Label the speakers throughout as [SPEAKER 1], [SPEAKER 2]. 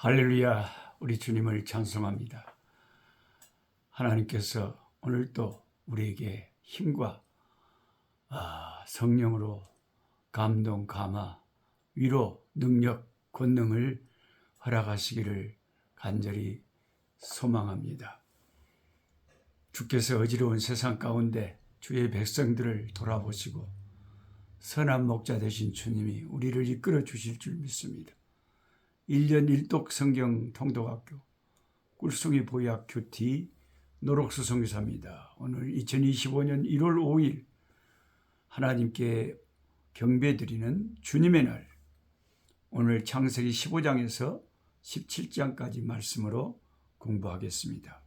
[SPEAKER 1] 할렐루야, 우리 주님을 찬송합니다. 하나님께서 오늘도 우리에게 힘과 성령으로 감동, 감화, 위로, 능력, 권능을 허락하시기를 간절히 소망합니다. 주께서 어지러운 세상 가운데 주의 백성들을 돌아보시고 선한 목자 되신 주님이 우리를 이끌어 주실 줄 믿습니다. 1년 1독 성경 통독학교 꿀송이 보약 큐티 노록수 성교사입니다. 오늘 2025년 1월 5일 하나님께 경배드리는 주님의 날, 오늘 창세기 15장에서 17장까지 말씀으로 공부하겠습니다.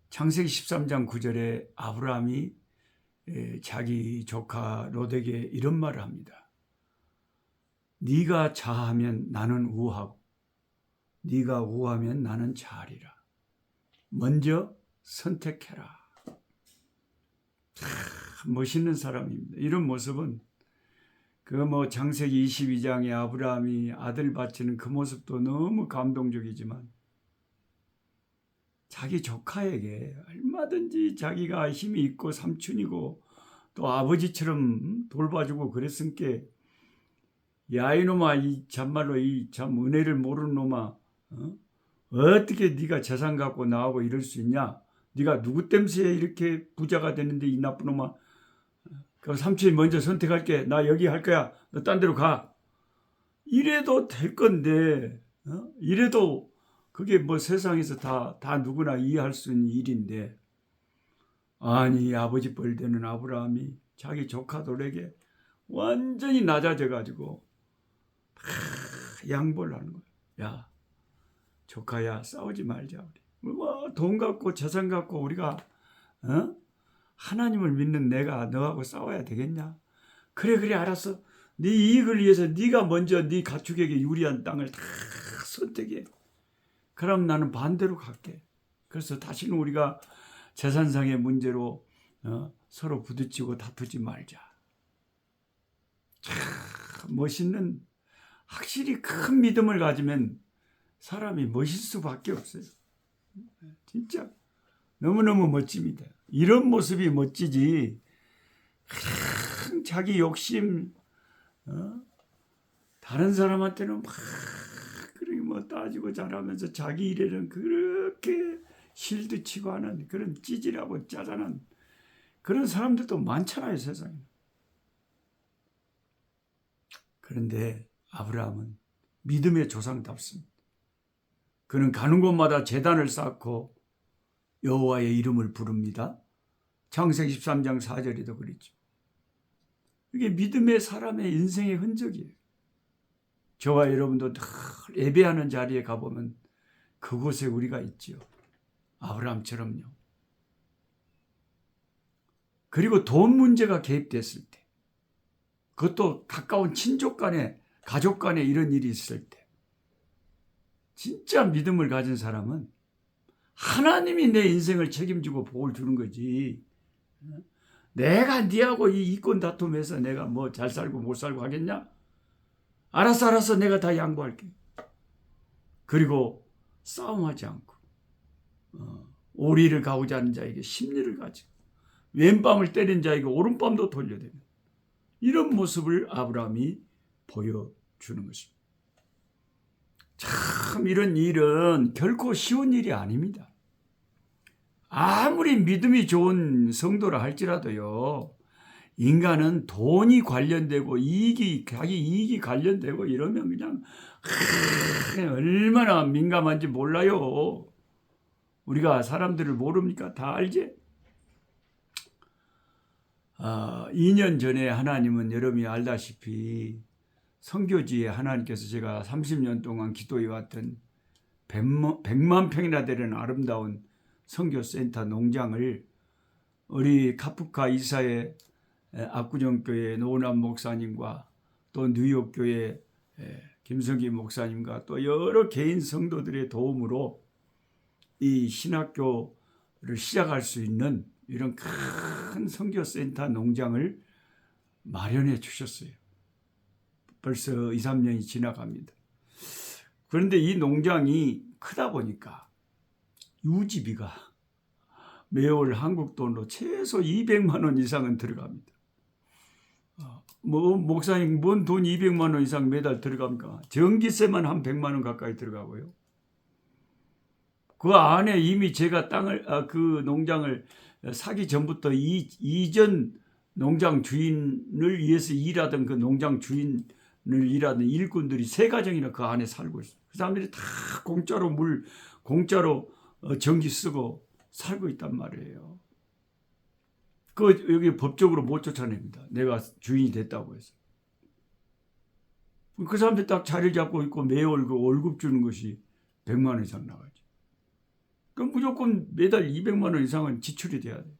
[SPEAKER 1] 창세기 13장 9절에 아브라함이 자기 조카 롯에게 이런 말을 합니다. 네가 자하면 나는 우하고 네가 우하면 나는 자하리라. 먼저 선택해라. 멋있는 사람입니다. 이런 모습은 창세기 22장에 아브라함이 아들 바치는 그 모습도 너무 감동적이지만 자기 조카에게 얼마든지 자기가 힘이 있고 삼촌이고 또 아버지처럼 돌봐주고 그랬으니까 야 이놈아, 참말로 참 은혜를 모르는 놈아, 어떻게 네가 재산 갖고 나하고 이럴 수 있냐? 네가 누구 때문에 이렇게 부자가 됐는데 이 나쁜 놈아. 그럼 삼촌이 먼저 선택할게. 나 여기 할 거야. 너 딴 데로 가. 이래도 될 건데, 이래도 그게 세상에서 다 누구나 이해할 수 있는 일인데, 아니 아버지 뻘 되는 아브라함이 자기 조카들에게 완전히 낮아져가지고 양보를 하는 거야. 야, 조카야, 싸우지 말자. 우리 돈 갖고 재산 갖고 우리가 하나님을 믿는 내가 너하고 싸워야 되겠냐? 그래 알았어. 네 이익을 위해서 네가 먼저 네 가축에게 유리한 땅을 다 선택해. 그럼 나는 반대로 갈게. 그래서 다시는 우리가 재산상의 문제로 서로 부딪히고 다투지 말자. 참 멋있는, 확실히 큰 믿음을 가지면 사람이 멋있을 수밖에 없어요. 진짜 너무너무 멋집니다. 이런 모습이 멋지지 자기 욕심, 다른 사람한테는 막 그렇게 따지고 잘하면서 자기 일에는 그렇게 실드치고 하는 그런 찌질하고 짜잔한 그런 사람들도 많잖아요, 세상에. 그런데 아브라함은 믿음의 조상답습니다. 그는 가는 곳마다 제단을 쌓고 여호와의 이름을 부릅니다. 창세기 13장 4절에도 그랬죠. 이게 믿음의 사람의 인생의 흔적이에요. 저와 여러분도 늘 예배하는 자리에 가보면 그곳에 우리가 있지요. 아브라함처럼요. 그리고 돈 문제가 개입됐을 때, 그것도 가까운 친족 간에, 가족 간에 이런 일이 있을 때, 진짜 믿음을 가진 사람은 하나님이 내 인생을 책임지고 복을 주는 거지. 내가 네하고 이 이권 다툼해서 내가 잘 살고 못 살고 하겠냐? 알았어, 내가 다 양보할게. 그리고 싸움하지 않고 오리를 가고자 하는 자에게 심리를 가지고 왼밤을 때린 자에게 오른밤도 돌려대는 이런 모습을 아브라함이 보여주는 것입니다. 참 이런 일은 결코 쉬운 일이 아닙니다. 아무리 믿음이 좋은 성도라 할지라도요, 인간은 돈이 관련되고 자기 이익이 관련되고 이러면 그냥 얼마나 민감한지 몰라요. 우리가 사람들을 모릅니까? 다 알지? 2년 전에 하나님은 여러분이 알다시피 선교지에 하나님께서 제가 30년 동안 기도해 왔던 100만 평이나 되는 아름다운 선교센터 농장을 우리 카프카 이사의 압구정교회 노은환 목사님과 또 뉴욕교회 김성기 목사님과 또 여러 개인 성도들의 도움으로 이 신학교를 시작할 수 있는 이런 큰 선교센터 농장을 마련해 주셨어요. 벌써 2, 3년이 지나갑니다. 그런데 이 농장이 크다 보니까 유지비가 매월 한국 돈으로 최소 200만 원 이상은 들어갑니다. 뭐 목사님 뭔 돈 200만 원 이상 매달 들어갑니까? 전기세만 한 100만 원 가까이 들어가고요. 그 안에 이미 제가 그 농장을 사기 전부터 이전 농장 주인을 위해서 일하던 그 농장 주인을 일하는 일꾼들이 3가정이나 그 안에 살고 있어요. 그 사람들이 다 공짜로 공짜로 전기 쓰고 살고 있단 말이에요. 여기 법적으로 못 쫓아냅니다. 내가 주인이 됐다고 해서. 그 사람들 딱 자리를 잡고 있고 매월 그 월급 주는 것이 100만 원 이상 나가죠. 그럼 무조건 매달 200만 원 이상은 지출이 돼야 돼.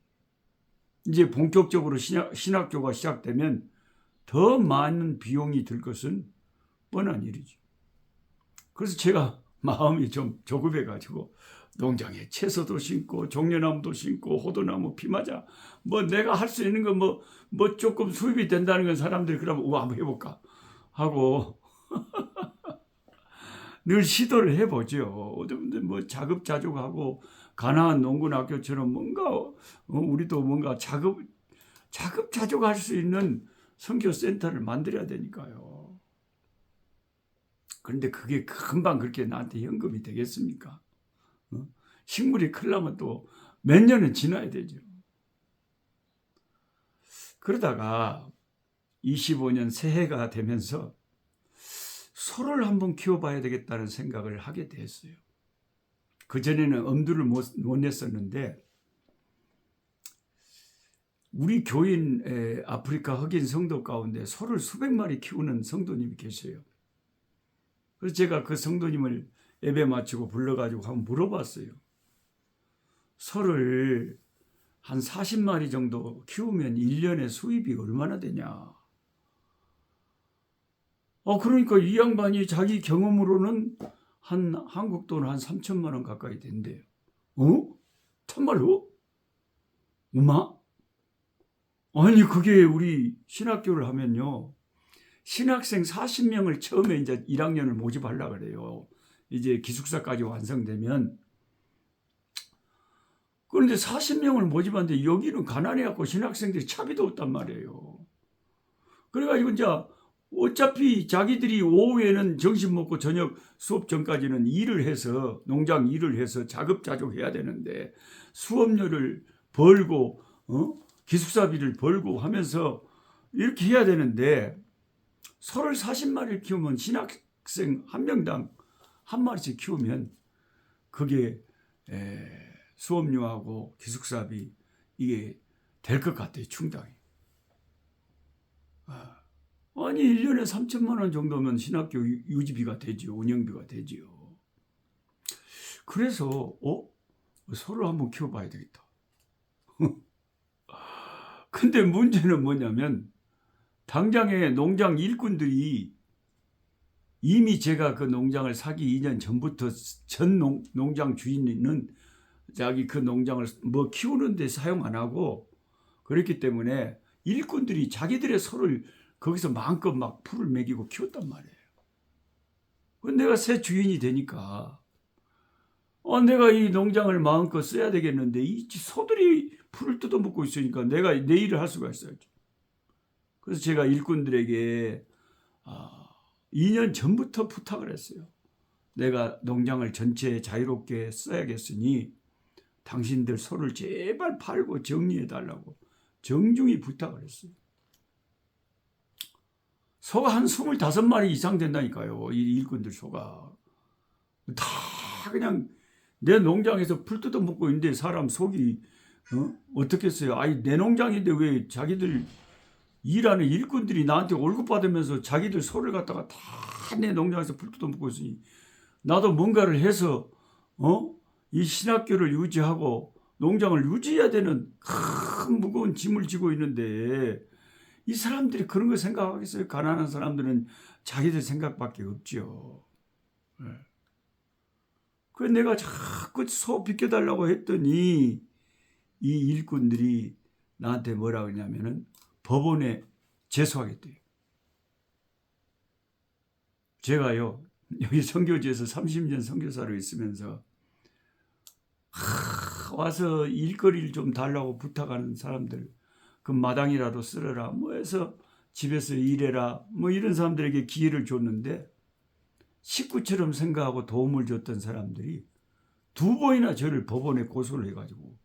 [SPEAKER 1] 이제 본격적으로 신학교가 시작되면 더 많은 비용이 들 것은 뻔한 일이죠. 그래서 제가 마음이 좀 조급해가지고 농장에 채소도 심고 종려나무도 심고 호두나무 피마자 뭐 내가 할 수 있는 거 뭐 조금 수입이 된다는 건 사람들이 그러면 한번 해볼까 하고 늘 시도를 해보죠. 뭐 자급자족하고 가나안 농군학교처럼 뭔가 우리도 뭔가 자급자족할 수 있는 선교센터를 만들어야 되니까요. 그런데 그게 금방 그렇게 나한테 현금이 되겠습니까? 식물이 크려면 또 몇 년은 지나야 되죠. 그러다가 25년 새해가 되면서 소를 한번 키워봐야 되겠다는 생각을 하게 됐어요. 그전에는 엄두를 못 냈었는데 우리 교인 아프리카 흑인 성도 가운데 소를 수백 마리 키우는 성도님이 계세요. 그래서 제가 그 성도님을 예배 마치고 불러가지고 한번 물어봤어요. 소를 한 40마리 정도 키우면 1년에 수입이 얼마나 되냐. 그러니까 이 양반이 자기 경험으로는 한국 돈 한 3천만 원 가까이 된대요. 참말로? 엄마? 아니 그게 우리 신학교를 하면요. 신학생 40명을 처음에 이제 1학년을 모집하려고 그래요. 이제 기숙사까지 완성되면. 그런데 40명을 모집하는데 여기는 가난해갖고 신학생들이 차비도 없단 말이에요. 그래가지고 이제 어차피 자기들이 오후에는 점심 먹고 저녁 수업 전까지는 일을 해서 농장 일을 해서 자급자족해야 되는데 수업료를 벌고 기숙사비를 벌고 하면서 이렇게 해야 되는데 소를 40마리를 키우면 신학생 한 명당 한 마리씩 키우면 그게 수업료하고 기숙사비 이게 될 것 같아요. 충당이. 아니 1년에 3천만 원 정도면 신학교 유지비가 되지요. 운영비가 되지요. 그래서 소를 한번 키워봐야 되겠다. 근데 문제는 뭐냐면 당장에 농장 일꾼들이 이미 제가 그 농장을 사기 2년 전부터 전 농장 주인은 자기 그 농장을 뭐 키우는데 사용 안 하고 그랬기 때문에 일꾼들이 자기들의 소를 거기서 마음껏 막 풀을 먹이고 키웠단 말이에요. 내가 새 주인이 되니까 내가 이 농장을 마음껏 써야 되겠는데 이 소들이 풀을 뜯어먹고 있으니까 내가 내 일을 할 수가 있어야죠. 그래서 제가 일꾼들에게 2년 전부터 부탁을 했어요. 내가 농장을 전체 자유롭게 써야겠으니 당신들 소를 제발 팔고 정리해달라고 정중히 부탁을 했어요. 소가 한 25마리 이상 된다니까요. 이 일꾼들 소가. 다 그냥 내 농장에서 풀 뜯어먹고 있는데 사람 속이 어떻겠어요. 아니 내 농장인데 왜 자기들 일하는 일꾼들이 나한테 월급 받으면서 자기들 소를 갖다가 다 내 농장에서 풀 뜯어먹고 있으니 나도 뭔가를 해서 이 신학교를 유지하고 농장을 유지해야 되는 큰 무거운 짐을 지고 있는데 이 사람들이 그런 거 생각하겠어요? 가난한 사람들은 자기들 생각밖에 없죠. 그래서 내가 자꾸 소 비켜달라고 했더니 이 일꾼들이 나한테 뭐라고 했냐면은 법원에 제소하겠대요. 제가요 여기 선교지에서 30년 선교사로 있으면서 와서 일거리를 좀 달라고 부탁하는 사람들, 그 마당이라도 쓸어라 뭐 해서 집에서 일해라 뭐 이런 사람들에게 기회를 줬는데, 식구처럼 생각하고 도움을 줬던 사람들이 2번이나 저를 법원에 고소를 해가지고,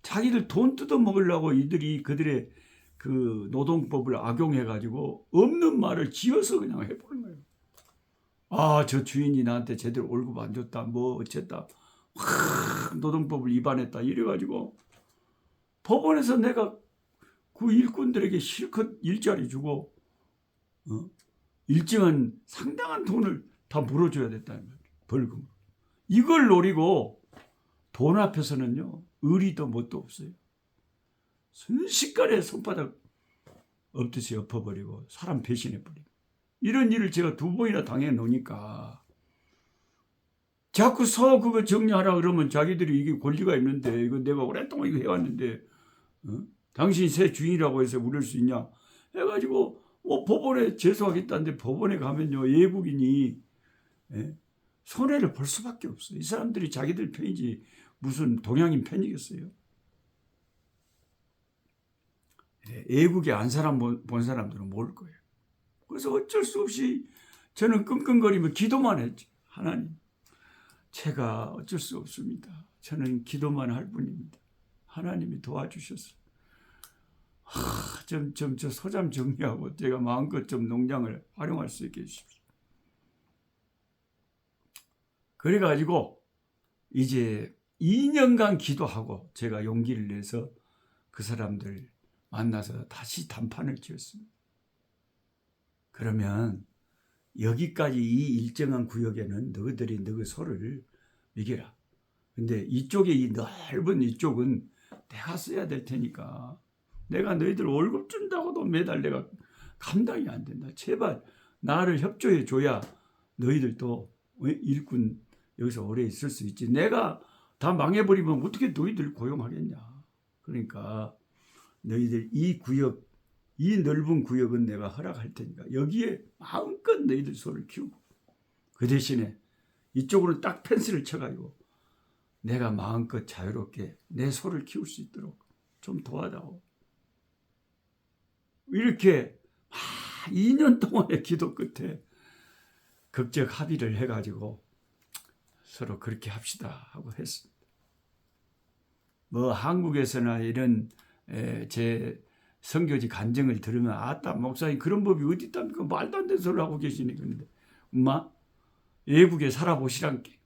[SPEAKER 1] 자기들 돈 뜯어 먹으려고 이들이 그들의 그 노동법을 악용해가지고 없는 말을 지어서 그냥 해보는 거예요. 아, 저 주인이 나한테 제대로 월급 안 줬다 뭐 어쨌다, 노동법을 위반했다 이래가지고 법원에서 내가 그 일꾼들에게 실컷 일자리 주고 일정한 상당한 돈을 다 물어줘야 됐다는 거예요. 벌금. 이걸 노리고 돈 앞에서는요 의리도 뭣도 없어요. 순식간에 손바닥 엎듯이 엎어버리고 사람 배신해버리고, 이런 일을 제가 2번이나 당해 놓으니까 자꾸 그거 정리하라 그러면 자기들이 이게 권리가 있는데, 이거 내가 오랫동안 이거 해왔는데 당신이 새 주인이라고 해서 우릴 수 있냐 해가지고 뭐 법원에 제소하겠다는데, 법원에 가면요 외국인이 손해를 볼 수밖에 없어요. 이 사람들이 자기들 편이지 무슨 동양인 편이겠어요. 외국에 안 사람 본 사람들은 모를 거예요. 그래서 어쩔 수 없이 저는 끙끙거리며 기도만 했지. 하나님, 제가 어쩔 수 없습니다. 저는 기도만 할 뿐입니다. 하나님이 도와주셔서 저 소잠 정리하고 제가 마음껏 좀 농장을 활용할 수 있게 해주십시오. 그래가지고 이제 2년간 기도하고 제가 용기를 내서 그 사람들 만나서 다시 단판을 지었습니다. 그러면 여기까지 이 일정한 구역에는 너희들이 너희 소를 먹여라. 근데 이쪽에 이 넓은 이쪽은 내가 써야 될 테니까 내가 너희들 월급 준다고도 매달 내가 감당이 안 된다. 제발 나를 협조해 줘야 너희들도 일꾼 여기서 오래 있을 수 있지. 내가 다 망해버리면 어떻게 너희들 고용하겠냐. 그러니까 너희들 이 구역, 이 넓은 구역은 내가 허락할 테니까 여기에 마음껏 너희들 소를 키우고, 그 대신에 이쪽으로 딱 펜스를 쳐가지고 내가 마음껏 자유롭게 내 소를 키울 수 있도록 좀 도와다오. 이렇게 2년 동안의 기도 끝에 극적 합의를 해가지고 서로 그렇게 합시다 하고 했습니다. 뭐 한국에서나 이런 제 선교지 간증을 들으면 아따 목사님 그런 법이 어디 있답니까? 말도 안 되는 소리를 하고 계시니. 그런데 엄마 외국에 살아보시란께.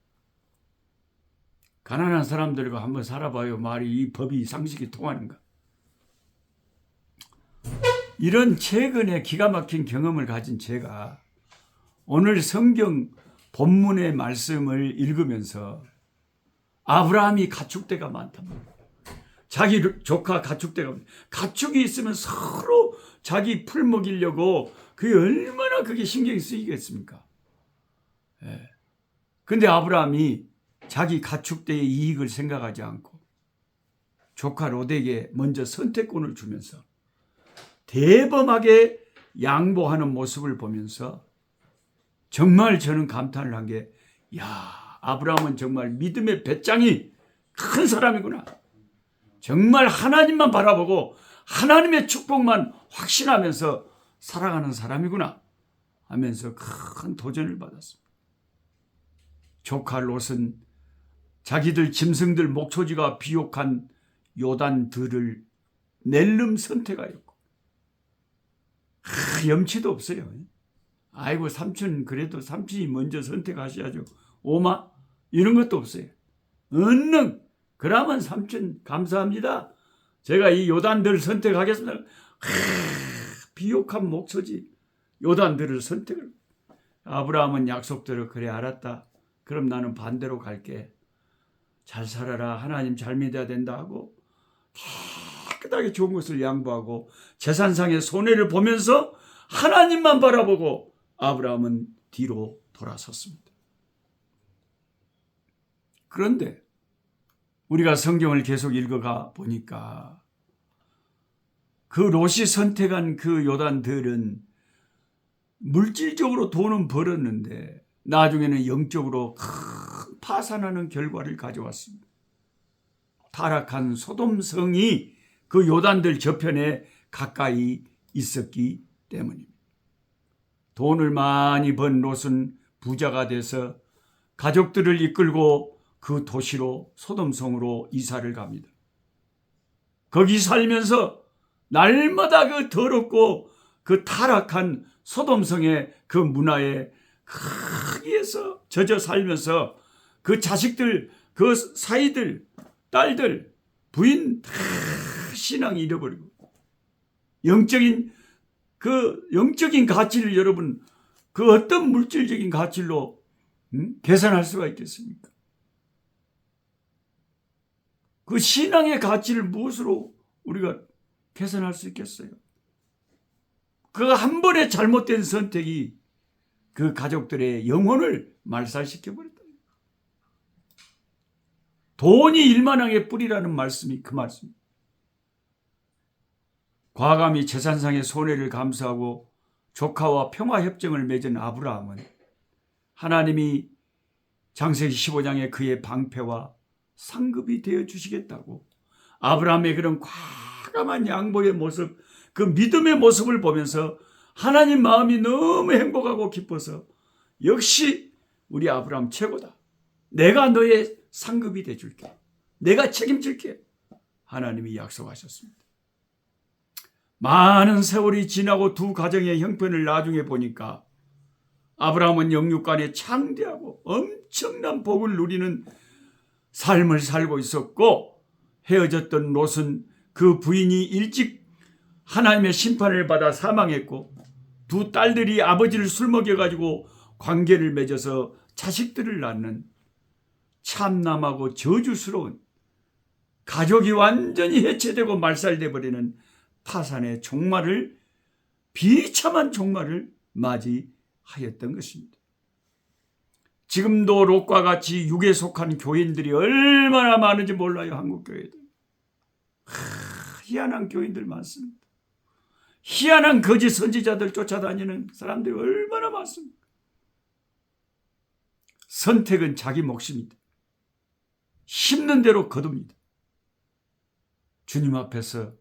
[SPEAKER 1] 가난한 사람들과 한번 살아봐요. 말이 이 법이 상식이 통하는가. 이런 최근에 기가 막힌 경험을 가진 제가 오늘 성경 본문의 말씀을 읽으면서 아브라함이 가축대가 많답니다. 자기 조카 가축대가, 가축이 있으면 서로 자기 풀 먹이려고 그게 얼마나 그게 신경이 쓰이겠습니까? 근데 아브라함이 자기 가축대의 이익을 생각하지 않고 조카 롯에게 먼저 선택권을 주면서 대범하게 양보하는 모습을 보면서 정말 저는 감탄을 한 게, 야, 아브라함은 정말 믿음의 배짱이 큰 사람이구나. 정말 하나님만 바라보고 하나님의 축복만 확신하면서 살아가는 사람이구나 하면서 큰 도전을 받았습니다. 조카 롯은 자기들 짐승들 목초지가 비옥한 요단들을 낼름 선택하였고, 염치도 없어요. 아이고 삼촌, 그래도 삼촌이 먼저 선택하셔야죠. 오마 이런 것도 없어요. 얼른 그러면 삼촌 감사합니다. 제가 이 요단들을 선택하겠습니다. 비옥한 목초지 요단들을 선택을. 아브라함은 약속대로 그래 알았다. 그럼 나는 반대로 갈게. 잘 살아라. 하나님 잘 믿어야 된다 하고 깨끗하게 좋은 것을 양보하고 재산상의 손해를 보면서 하나님만 바라보고 아브라함은 뒤로 돌아섰습니다. 그런데 우리가 성경을 계속 읽어가 보니까 그 롯이 선택한 그 요단들은 물질적으로 돈은 벌었는데 나중에는 영적으로 큰 파산하는 결과를 가져왔습니다. 타락한 소돔성이 그 요단들 저편에 가까이 있었기 때문입니다. 돈을 많이 번 롯은 부자가 돼서 가족들을 이끌고 그 도시로 소돔성으로 이사를 갑니다. 거기 살면서 날마다 그 더럽고 그 타락한 소돔성의 그 문화에 거기에서 젖어 살면서 그 자식들, 그 사이들, 딸들, 부인 다 신앙이 잃어버리고 영적인 가치를 여러분 그 어떤 물질적인 가치로 계산할 수가 있겠습니까? 그 신앙의 가치를 무엇으로 우리가 계산할 수 있겠어요? 그 한 번의 잘못된 선택이 그 가족들의 영혼을 말살시켜버렸다. 돈이 일만항의 뿌리라는 말씀이 그 말씀. 과감히 재산상의 손해를 감수하고 조카와 평화협정을 맺은 아브라함은 하나님이 창세기 15장에 그의 방패와 상급이 되어 주시겠다고 아브라함의 그런 과감한 양보의 모습, 그 믿음의 모습을 보면서 하나님 마음이 너무 행복하고 기뻐서 역시 우리 아브라함 최고다. 내가 너의 상급이 돼줄게. 내가 책임질게. 하나님이 약속하셨습니다. 많은 세월이 지나고 두 가정의 형편을 나중에 보니까 아브라함은 영육간에 창대하고 엄청난 복을 누리는 삶을 살고 있었고 헤어졌던 롯은 그 부인이 일찍 하나님의 심판을 받아 사망했고 두 딸들이 아버지를 술 먹여가지고 관계를 맺어서 자식들을 낳는 참남하고 저주스러운 가족이 완전히 해체되고 말살돼 버리는 파산의 종말을 비참한 종말을 맞이하였던 것입니다. 지금도 롯과 같이 육에 속한 교인들이 얼마나 많은지 몰라요. 한국 교회들. 희한한 교인들 많습니다. 희한한 거짓 선지자들 쫓아다니는 사람들이 얼마나 많습니까? 선택은 자기 몫입니다. 힘든 대로 거둡니다. 주님 앞에서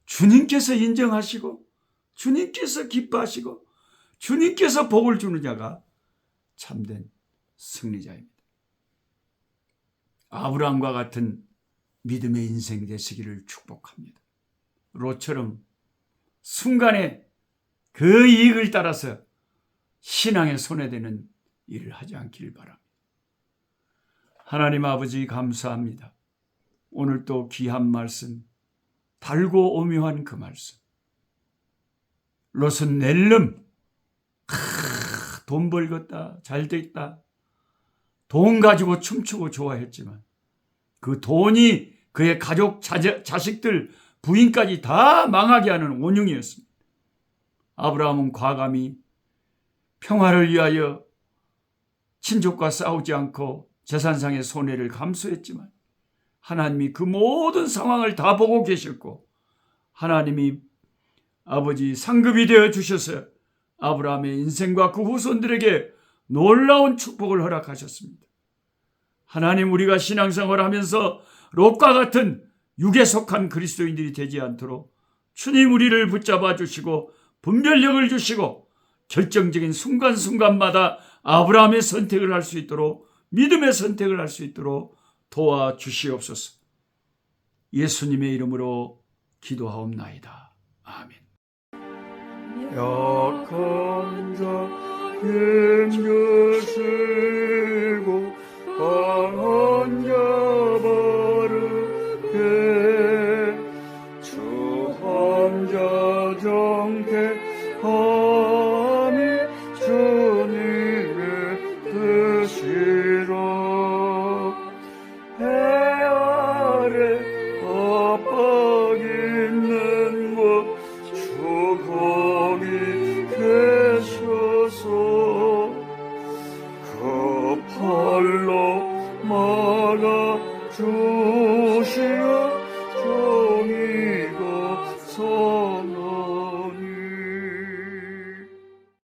[SPEAKER 1] 주님께서 인정하시고 주님께서 기뻐하시고 주님께서 복을 주는 자가 참된 승리자입니다. 아브라함과 같은 믿음의 인생 되시기를 축복합니다. 롯처럼 순간에 그 이익을 따라서 신앙에 손해되는 일을 하지 않기를 바랍니다. 하나님 아버지 감사합니다. 오늘 또 귀한 말씀, 달고 오묘한 그 말씀. 롯은 낼름 돈 벌겠다, 잘 됐다, 돈 가지고 춤추고 좋아했지만 그 돈이 그의 가족, 자식들, 부인까지 다 망하게 하는 원흉이었습니다. 아브라함은 과감히 평화를 위하여 친족과 싸우지 않고 재산상의 손해를 감수했지만 하나님이 그 모든 상황을 다 보고 계셨고 하나님이 아버지 상급이 되어 주셔서 아브라함의 인생과 그 후손들에게 놀라운 축복을 허락하셨습니다. 하나님, 우리가 신앙생활을 하면서 롯과 같은 육에 속한 그리스도인들이 되지 않도록 주님 우리를 붙잡아 주시고 분별력을 주시고 결정적인 순간순간마다 아브라함의 선택을 할 수 있도록, 믿음의 선택을 할 수 있도록 도와주시옵소서. 예수님의 이름으로 기도하옵나이다. 아멘. 약한 자의 것을